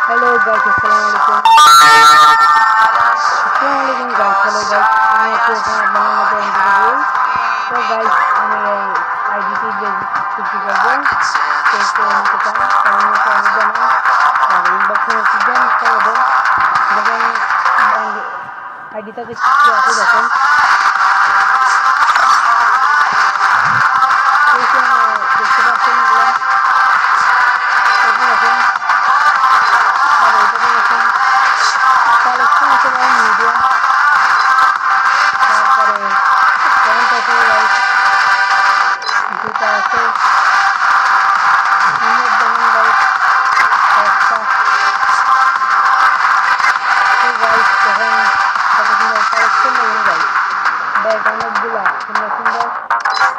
Hello guys अस्सलाम वालेकुम guys hello guys আমি আছি এখন আপনাদের মধ্যে ইন্টারভিউ তো গাইস আমি এই আইডিটি বেসিক করব তো নিতে চান তাহলে আমি জানাই আর ইনবক্সে মেসেজ দেন করে দেন দেখেন আইডিটাতে কি কি আছে দেখেন দেখতে পাচ্ছেন এগুলো দেখেন আর এটা দেখেন কালেকশন আছে মিডিয়াম তারপরে প্যান্ট আছে গাইস জুতা আছে দেখেন গাইস একটা তো গাইস দেখেন কত সুন্দর কালেকশন দেখেন গাইস ব্যাগ অনেকগুলা সুন্দর সুন্দর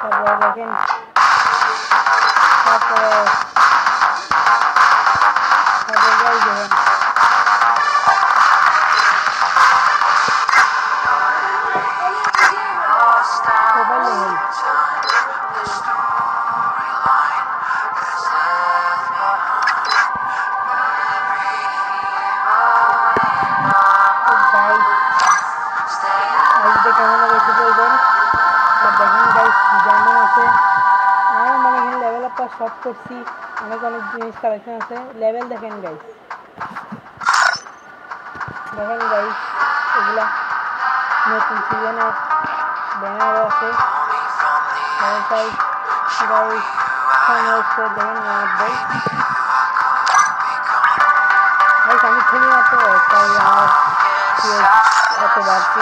তারপরে দেখেন তারপরে গাইস দেখেন কেমন লাগে বলবেন আর দেখেন গাইস যেমন আছে আমি মানে এখানে লেভেল আপ সব করছি অনেক জিনিস কালেকশন আছে লেভেল দেখেন গাইস এগুলা নতুন সিজনের ব্যানারও আছে গাইস সংগ্রহ করে দেখেন মধ্যে গাইস আমি খুলি না তো তাই আমার এত বাড়তি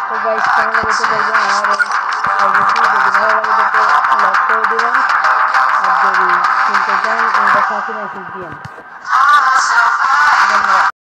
তো গাইস কেমন লাগছে বলবেন আর যদি ভালো লাগে তো লাইক করে দিবেন আর যদি কিনতে চান ইনবক্সে মেসেজ দিবেন।